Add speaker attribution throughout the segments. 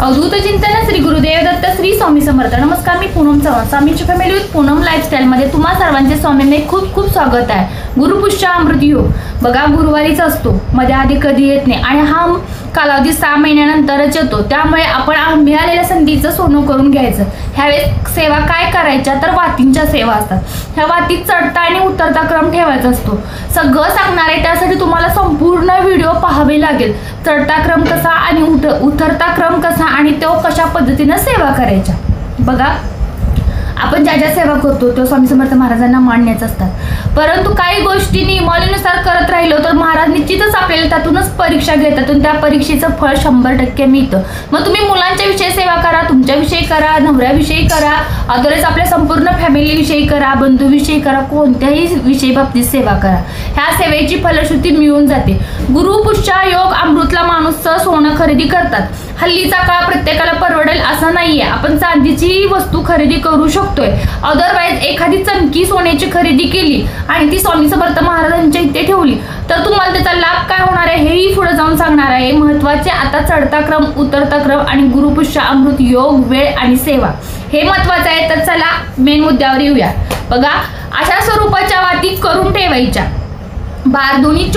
Speaker 1: अवधूत चिंतन श्री गुरुदेव दत्त श्री स्वामी समर्थ। नमस्कार, मी पूनम चव्हाण, स्वामींची फॅमिली विथ पूनम लाईफस्टाईल मध्ये तुम्हा सर्वांचे स्वामींचे खूप खूप स्वागत आहे। गुरुपुष्य अमृत योग बघा गुरुवारीच असतो, मध्ये आधी कधी येत नाही आणि हा कालावधी 6 महिन्यानंतरच येतो। त्यामुळे आपण मिळालेल्या संधीचं सोनं करून घ्यायचं। ह्यावेळेस सेवा काय करायच्या तर वातींच्या सेवा असतात। ह्या वातीत चढता आणि उतरता क्रम ठेवायचा असतो। सगळं सांगणार आहे, त्यासाठी तुम्हाला संपूर्ण व्हिडिओ पाहावे लागेल। चढता क्रम कसा आणि उतरता क्रम कसा आणि तो कशा पद्धतीने सेवा करायच्या। बघा आपण ज्या ज्या सेवा करतो तो स्वामी समर्थ महाराजांना मान्यच असतात, परंतु काही गोष्टी नियमावलीनुसार करत राहिलो तर महाराज निश्चितच आपल्याला त्यातूनच परीक्षा घेतात आणि त्या परीक्षेचं फळ 100% मिळतं। मग तुम्ही मुलांच्या विषयी सेवा करा, तुमच्या विषयी करा, नवऱ्याविषयी करा, अदरवाईज आपल्या संपूर्ण फॅमिली विषयी करा, बंधूविषयी करा, कोणत्याही विषयी बाबतीत सेवा करा, ह्या सेवेची फलश्रुती मिळून जाते। गुरुपुष्य योग अमृतला माणूस सोनं खरेदी करतात। हल्लीचा काळ प्रत्येकाला परवडेल असं नाहीये, आपण चांदीची वस्तू खरेदी करू शकतोय। अदरवाईज एखादी चमकी सोन्याची खरेदी केली आणि ती स्वामी समर्थ महाराजांच्या इथे ठेवली तर तुम्हाला त्याचा लाभ काय होणार आहे हेही पुढे जाऊन सांगणार आहे। महत्त्वाचे आता चढता क्रम, उतरता क्रम आणि गुरुपुष्य अमृत योग, वेळ आणि सेवा हे महत्त्वाचं आहे। तर चला मेन मुद्द्यावर येऊया। बघा अशा स्वरूपाच्या वाती करून ठेवायच्या। 12×2 =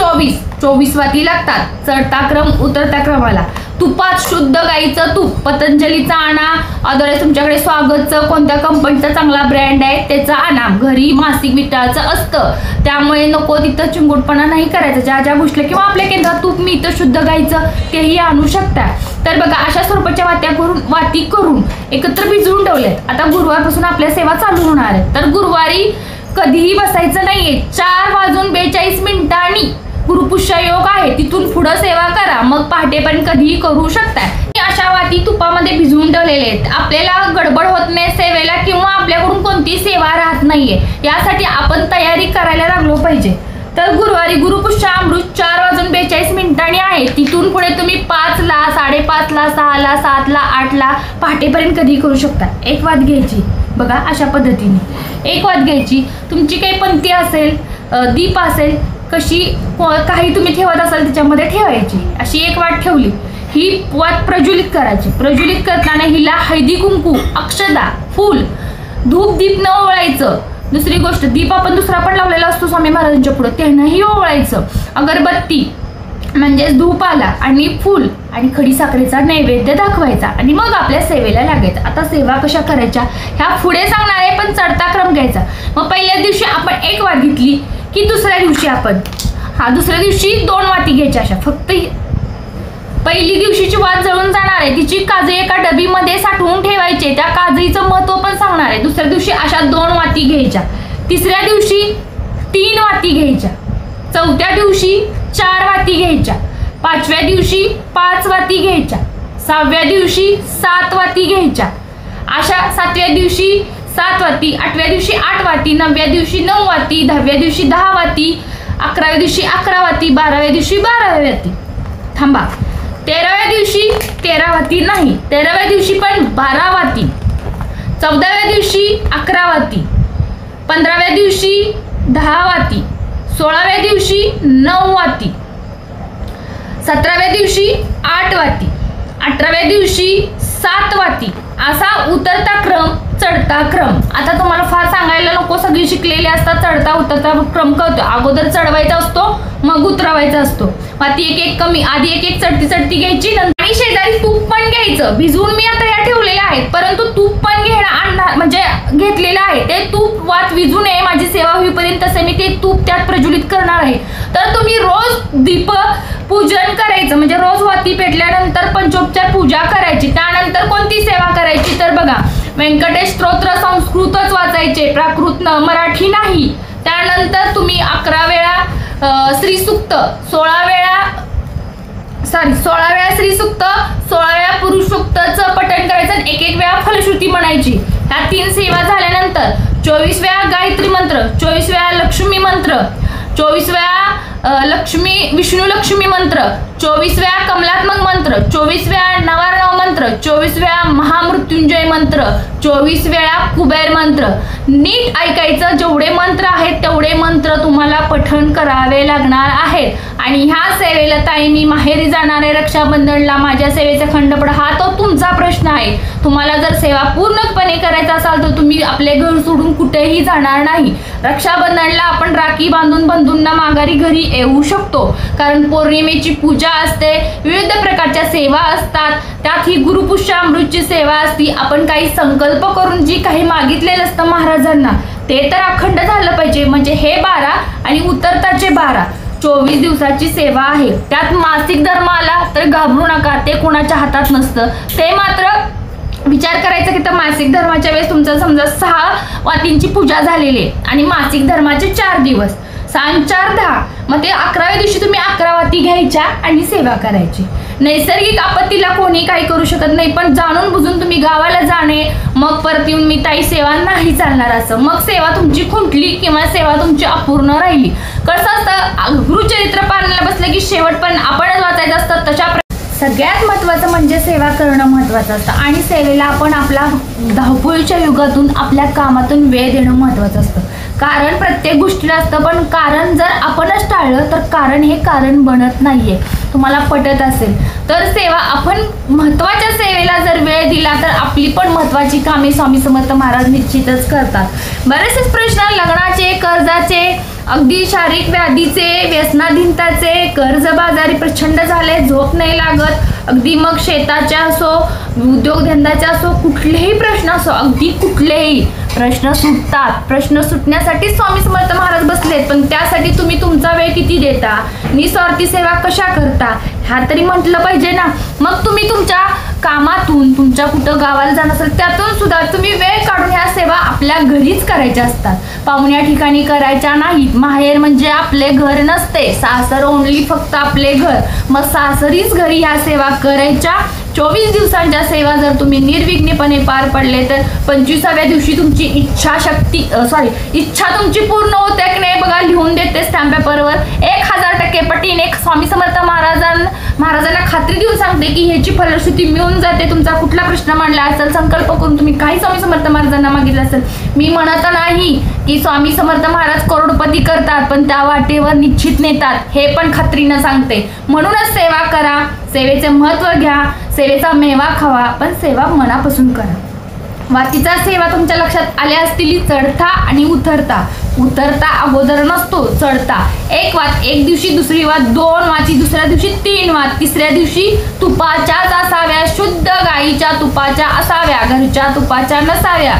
Speaker 1: 24 वाती लागतात चढता क्रम उतरता क्रमाला। तुपात शुद्ध गाईचं तूप, पतंजलीचा आणा, अदरवाईज तुमच्याकडे स्वागतचं कोणत्या कंपनीचा चांगला ब्रँड आहे त्याचा आणा। घरी मासिक विटाळचं असतं, त्यामुळे नको तिथं चिंगुटपणा नाही करायचं। ज्या ज्या गोष्टी किंवा आपल्या केंद्रात तूप मिळतं शुद्ध गाईचं तेही आणू शकता। तर बघा अशा स्वरूपाच्या वाती करून एकत्र भिजवून ठेवल्यात। आता गुरुवारपासून आपल्या सेवा चालू होणार आहेत। तर गुरुवारी कधीही बसायचं नाहीये। 4:42 गुरुपुष्य योग आहे, तिथून पुढे सेवा करा, मग पहाटेपर्यंत कधीही करू शकता। अशा वाती तुपामध्ये भिजवून ठेवलेले आहेत। आपल्याला गडबड होत नाही सेवेला किंवा आपल्याकडून कोणती सेवा राहत नाहीये, यासाठी आपण तयारी करायला लागलो पाहिजे। तर गुरुवारी गुरुपुष्य अमृत 4:42 आहे, तिथून पुढे तुम्ही 5ला, 5:30ला, 6ला, 7ला, 8ला पहाटेपर्यंत कधी करू शकता। एक वात घ्यायची, बघा अशा पद्धतीने एक वात घ्यायची। तुमची काही पंथी असेल, दीप असेल, कशी काही तुम्ही ठेवत असाल त्याच्यामध्ये ठेवायची। अशी एक वाट ठेवली, ही वात प्रज्वलित करायची। प्रज्वलित करताना हिला हळदी कुंकू, अक्षदा, फूल, धूप दीप न ओवाळायचं। दुसरी गोष्ट, दीप आपण दुसरा पण लावलेला असतो स्वामी महाराजांच्या पुढे, त्यानंही ओवाळायचं। अगरबत्ती म्हणजे धूप आला आणि फूल आणि खडी साखरेचा नैवेद्य दाखवायचा आणि मग आपल्या सेवेला लागायचं। आता सेवा कशा करायच्या ह्या पुढे सांगणार आहे, पण चढता क्रम घ्यायचा। मग पहिल्या दिवशी आपण एक वात घेतली की दुसऱ्या दिवशी आपण दुसऱ्या दिवशी 2 वाती घ्यायच्या। अशा फक्त पहिली दिवशीची वात जळून जाणार आहे, तिची काजळी एका डबीमध्ये साठवून ठेवायचे। त्या काजळीचं महत्त्व पण सांगणार आहे। दुसऱ्या दिवशी अशा 2 वाती घ्यायच्या, तिसऱ्या दिवशी 3 वाती घ्यायच्या, चौथ्या दिवशी 4 वाती घ्यायच्या, 5व्या दिवशी 5 वाती घ्यायच्या, 6व्या दिवशी 7 वाती घ्यायच्या, अशा 7व्या दिवशी 7 वाती, 8व्या दिवशी 8 वाती, 9व्या दिवशी 9 वाती, 10व्या दिवशी 10 वाती, 11व्या दिवशी 11 वाती, 12व्या दिवशी 12 वाती। थांबा, 13व्या दिवशी 13 वाती नाही, 13व्या दिवशी पण 12 वाती, 14व्या दिवशी 11 वाती, 15व्या दिवशी 10 वाती, 16व्या दिवशी 9 वाती, 17व्या दिवशी 8 वाती, 18व्या दिवशी 7 वाती, असा उतरता क्रम चढता क्रम। आता तुम्हाला फार सांगायला नको, सगळी शिकलेली असतात। चढता उतरता क्रम कळतो, अगोदर चढवायचा असतो मग उतरवायचा असतो। वाती एक एक कमी, आधी एक एक चढती घ्यायची, नंतर शेजारी तूप पण घ्यायचं भिजवून। मी आता या ठेवलेल्या आहेत, परंतु तूप पण म्हणजे घेतलेलं आहे। ते तूप वात विजू नये माझी सेवा होईपर्यंत, तसे मी ते तूप त्यात प्रज्वलित करणार आहे। तर तुम्ही रोज दीप पूजन करायचं, म्हणजे रोज वाती पेटल्यानंतर पंचोपचार पूजा करायची। त्यानंतर कोणती सेवा करायची तर बघा, व्यंकटेश स्तोत्र संस्कृतच वाचायचे, प्राकृत मराठी नाही। त्यानंतर तुम्ही 11 वेळा श्रीसूक्त, 16 वेळा श्रीसूक्त, 16 वेळा पुरुष सूक्तचं पठण करायचं, एक एक वेळा फलश्रुती म्हणायची। ह्या 3 सेवा झाल्यानंतर 24 वेळा गायत्री मंत्र, 24 वेळा लक्ष्मी मंत्र, 24 वेळा विष्णू लक्ष्मी मंत्र, 24 वेळा कमलात्मक मंत्र, 24 वेळा नवार्णव मंत्र, 24 वेळा महामृत्युंजय मंत्र, 24 वेळा कुबेर मंत्र। नीट ऐकायचं, जेवढे मंत्र आहेत तेवढे मंत्र तुम्हाला पठण करावे लागणार आहेत। आणि ह्या सेवेला ताई मी माहेरी जाणार आहे रक्षाबंधनला, माझ्या सेवेचा खंडपडा हा तो तुमचा प्रश्न आहे. तुम्हाला जर सेवा पूर्णपणे करायचा असाल तर तुम्ही आपले घर सोडून कुठेही जाणार नाही. रक्षाबंधनला आपण राखी बांधून बंधूंना माघारी घरी येऊ शकतो, कारण पौर्णिमेची पूजा असते, विविध प्रकारच्या सेवा असतात, त्यात ही गुरुपुष्यामृतची सेवा असती. आपण काही संकल्प करून जी काही मागितलेलं असतं महाराजांना ते तर अखंड झालं पाहिजे. म्हणजे हे 12 आणि उतरताचे 12 24 दिवसाची सेवा आहे. त्यात मासिक धर्म आला तर घाबरू नका, ते कोणाच्या हातात नसतं. ते मात्र विचार करायचा की तर मासिक धर्माच्या वेळेस तुमचं समजा 6 वातींची पूजा झालेली आहे आणि मासिक धर्माचे 4 दिवस 6 4 10, मग ते 11व्या दिवशी तुम्ही 11 वाती घ्यायच्या आणि सेवा करायची. नैसर्गिक आपत्तीला कोणी काही करू शकत नाही, पण जाणून बुजून तुम्ही गावाला जाणे मग परत येऊन मी ताई सेवा नाही चालणार असं, मग सेवा तुमची खुंटली किंवा सेवा तुमची अपूर्ण राहिली. कसं असतं, गुरुचरित्र पालनाला बसलं की शेवट पण आपणच वाचायचं असतं. तशा सगळ्यात महत्त्वाचं म्हणजे सेवा करणं महत्त्वाचं असतं आणि सेवेला आपण आपला धावपळीच्या युगातून आपल्या कामातून वेळ देणं महत्त्वाचं असतं. कारण प्रत्येक गोष्टीला असतं, पण कारण जर आपणच टाळलं तर कारण हे कारण बनत नाहीये. तुम्हाला पटत असेल तर सेवा आपण महत्त्वाच्या सेवेला जर वेळ दिला तर आपली पण महत्त्वाची कामे स्वामी समर्थ महाराज निश्चितच करतात. बरेचसे प्रश्न लग्नाचे, कर्जाचे, अगदी शारीरिक व्याधीचे, व्यसनाधीनताचे, कर्जबाजारी प्रचंड झाले, झोप नाही लागत, अगदी मग शेताचे असो, उद्योगधंद्याचे असो, कुठलेही प्रश्न असो, अगदी कुठलेही प्रश्न सुटतात. प्रश्न सुटण्यासाठी स्वामी समर्थ महाराज बसलेत, पण त्यासाठी तुम्ही तुमचा वेळ किती देता, निस्वार्थी सेवा कशा करता ह्या तरी म्हटलं पाहिजे ना. मग तुम्ही तुमच्या कामातून तुमच्या कुठं गावाला जाणं असेल त्यातून सुद्धा तुम्ही वेळ काढून ह्या सेवा आपल्या घरीच करायच्या असतात, पाहुण्या ठिकाणी करायच्या नाहीत. माहेर म्हणजे आपले घर नसते, सासर ओनली फक्त आपले घर. मग सासरीच घरी ह्या सेवा करायच्या. 24 दिवसांच्या सेवा जर तुम्ही निर्विघ्नपणे पार पडले तर 25व्या दिवशी तुमची इच्छा तुमची पूर्ण होते की नाही बघा, लिहून देते स्टॅम्प पेपरवर 1000% पटीने. स्वामी समर्थ महाराजांना खात्री देऊन सांगते की ह्याची फलश्रुती मिळून जाते. तुमचा कुठला प्रश्न मांडला असेल, संकल्प करून तुम्ही काही स्वामी समर्थ महाराजांना मागितलं असेल, मी म्हणत नाही की स्वामी समर्थ महाराज करोडपती करतात, पण त्या वाटेवर निश्चित नेतात हे पण खात्रीनं सांगते. म्हणूनच सेवा करा, सेवेचे महत्त्व घ्या, सेवेचा मेवा खावा, पण सेवा मनापासून करा. वातीचा सेवा तुमच्या लक्षात आल्या असतील, चढता आणि उतरता. उतरता अगोदर नसतो, चढता. एक वात एक दिवशी, दुसरी वात 2 वाती, दुसऱ्या दिवशी 3 वात, तिसऱ्या दिवशी तुपाच्याच असाव्या, शुद्ध गाईच्या तुपाच्या असाव्या, घरच्या तुपाच्या नसाव्या.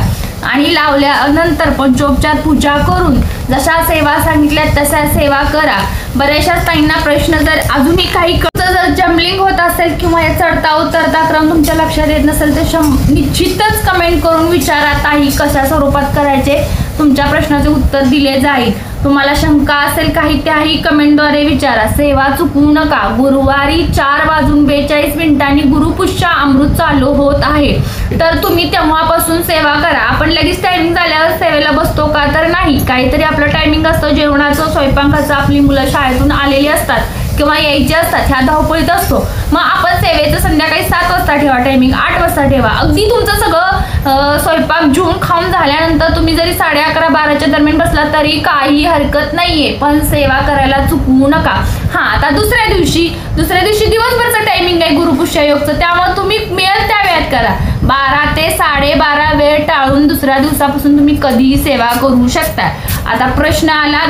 Speaker 1: आणि लावल्यानंतर पंचोपचार पूजा करून जशा सेवा सांगितल्या तशा सेवा करा. बऱ्याचशा ताईंना प्रश्न जर अजूनही काही जर जम्बलिंग होत असेल किंवा या चढता उतरता क्रम तुमच्या लक्षात येत नसेल तर निश्चितच कमेंट करून विचारा, ताई कशा स्वरूपात करायचे, तुमच्या प्रश्नाचे उत्तर दिले जाईल. तुम्हाला शंका असेल काही त्याही कमेंटद्वारे विचारा. सेवा चुकवू नका. गुरुवारी 4:42 गुरुपुष्य अमृत चालू होत आहे, तर तुम्ही तेव्हापासून सेवा करा. आपण लगेच टायमिंग झाल्यावर सेवेला बसतो का, तर नाही. काहीतरी आपलं टायमिंग असतं, जेवणाचं, स्वयंपाकाचं. आपली मुलं शाळेतून आलेली असतात किंवा यायचे असतात, ह्या धावपळीत असतो. मग आपण सेवेचं संध्याकाळी 7 वाजता ठेवा टायमिंग, 8 वाजता ठेवा. अगदी तुमचं सगळं स्वयंपाक जेवून खाऊन झाल्यानंतर तुम्ही जरी 11:30 12च्या दरम्यान बसला तरी काही हरकत नाहीये, पण सेवा करायला चुकवू नका. आता दुसऱ्या दिवशी दिवसभरचं टायमिंग आहे गुरुपुष्य योगचं, त्यामुळे तुम्ही मिळेल त्या वेळात करा. 12 ते 12:30 वेळ टाळून दुसऱ्या दिवसापासून तुम्ही कधीही सेवा करू शकता. आता प्रश्न आला,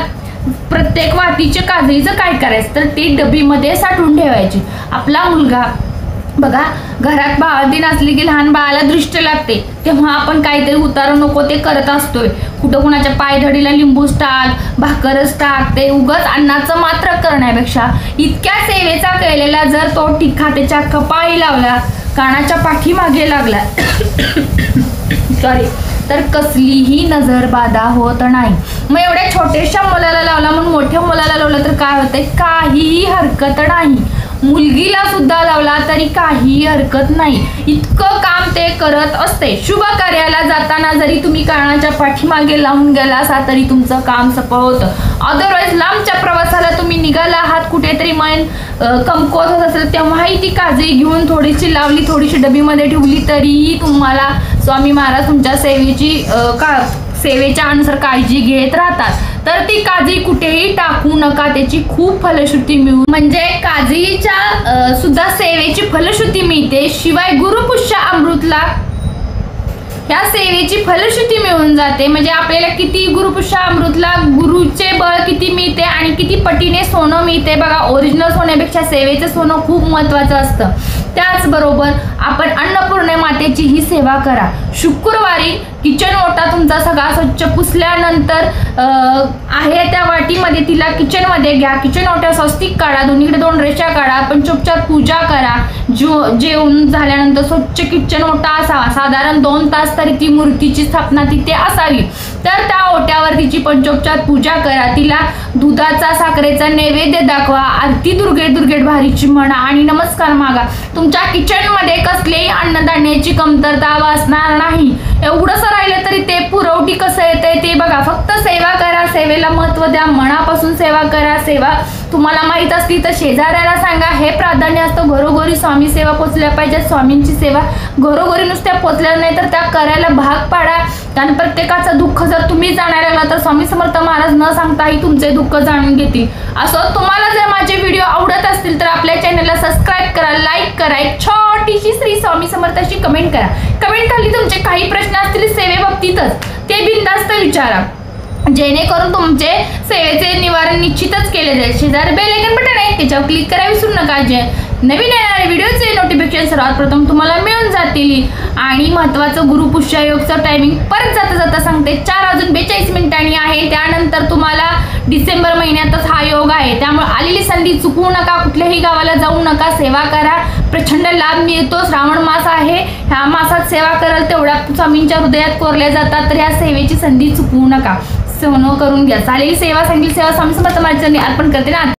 Speaker 1: प्रत्येक वातीच्या काजळीचं काय करायचं, तर ती डबीमध्ये साठवून ठेवायची. आपला मुलगा बघा, घरात बाळंतीण असली की लहान बाळाला दृष्ट लागते, तेव्हा आपण काहीतरी उतारू नको ते करत असतोय. कुठं कुणाच्या पायधडीला लिंबूच टाक, भाकरच टाक, ते उगच अन्नाचं मात्र करण्यापेक्षा इतक्या सेवेचा केलेला जर तो टिक्का त्याच्या कपाळी लावला, कानाच्या पाठीमागे लागला तर कसलीही नजर बाधा होत नाही. मग एवढ्या छोट्याशा मुलाला लावला म्हणून मोठ्या मुलाला लावलं तर काय होतंय, काहीही हरकत नाही. मुलगीला सुद्धा लावला तरी काही हरकत नाही. इतकं काम ते करत असते. शुभ कार्याला जाताना जरी तुम्ही कानाच्या पाठीमागे लावून गेला असा तरी तुमचं काम सफळ होतं. अदरवाईज लांबच्या प्रवासाला तुम्ही निघाला आहात, कुठेतरी मन कमकुवत होत असेल, तेव्हाही ती काजळी घेऊन थोडीशी लावली, थोडीशी डबीमध्ये ठेवली तरीही तुम्हाला स्वामी महाराज तुमच्या सेवेच्या अनुसार काळजी घेत राहतात. तर ती काजळी कुठेही टाकू नका, त्याची खूप फलश्रुती मिळू, म्हणजे काजळीच्या सुद्धा सेवेची फलश्रुती मिळते. शिवाय गुरुपुष्य अमृतला या सेवेची फलश्रुती मिळून जाते. म्हणजे आपल्याला किती गुरुपुष्य अमृतला गुरुचे बळ किती मिळते आणि किती पटीने सोनं मिळते बघा. ओरिजिनल सोन्यापेक्षा सेवेचं सोनं खूप महत्त्वाचं असतं. त्याचबरोबर आपण अन्नपूर्णे मातेची ही सेवा करा. शुक्रवारी किचन ओटा तुमचा सगळा स्वच्छ पुसल्यानंतर आहे त्या वाटीमध्ये तिला किचनमध्ये घ्या. किचन ओट्या स्वस्तिक काढा, दोन्हीकडे 2 रेषा काढा, पंचोपचार पूजा करा. जेवण झाल्यानंतर स्वच्छ किचन ओटा असावा. साधारण 2 तास तरी ती मूर्तीची स्थापना तिथे असावी. तर त्या ओट्यावर तिची पंचोपचार पूजा करा. तिला दुधाचा साखरेचा नैवेद्य दाखवा. आरती दुर्गेट भारीची म्हणा आणि नमस्कार मागा. तुमच्या किचनमध्ये कसलेही अन्नधान्याची कमतरता भासणार नाही. एवढंच राहिलं तरी ते पुरवठी कसं येतंय ते बघा. फक्त सेवा करा, सेवेला महत्त्व द्या, मनापासून सेवा करा. सेवा तुम्हाला माहीत असली तर शेजाऱ्याला सांगा. हे प्राधान्य असतं. घरोघरी स्वामी सेवा पोचल्या पाहिजे. स्वामींची सेवा घरोघरी नुसत्या पोचल्या नाही तर त्या करायला भाग पाडा. कारण प्रत्येकाचं दुःख जर तुम्ही जाणायला लागला तर स्वामी समर्थ महाराज न सांगताही तुमचे दुःख जाणून घेतील. असं तुम्हाला जर माझे व्हिडिओ आवडत असतील तर आपल्या चॅनलला सबस्क्राईब करा, लाईक करा, एक छोटीशी श्री स्वामी समर्थाची कमेंट करा. कमेंट खाली तुमचे काही प्रश्न असतील सेवेबाबतीतच ते बिनधास्त विचारा, जेणेकरून तुमचे सेवेचे निवारण निश्चितच केले जाईल. शेजारी बेल आयकॉन बटन आहे त्याच्यावर क्लिक करा विसरू नका. जे नवीन येणारे व्हिडिओचे नोटिफिकेशन सर्वात प्रथम तुम्हाला मिळून जातील. आणि महत्त्वाचं गुरुपुष्य योगचं टायमिंग परत जाता सांगते. 4:42 मिनिटांनी आहे. त्यानंतर तुम्हाला डिसेंबर महिन्यातच हा योग आहे. त्यामुळे आलेली संधी चुकवू नका. कुठल्याही गावाला जाऊ नका. सेवा करा. प्रचंड लाभ मिळतो. श्रावण मास आहे. ह्या मासात सेवा कराल तेवढ्या स्वामींच्या हृदयात कोरल्या जातात. तर ह्या सेवेची संधी चुकवू नका. सोनं करून घ्या. चालेल. सेवा सांगेल सेवा स्वामी समर्थ महाराजांनी अर्पण करते ना.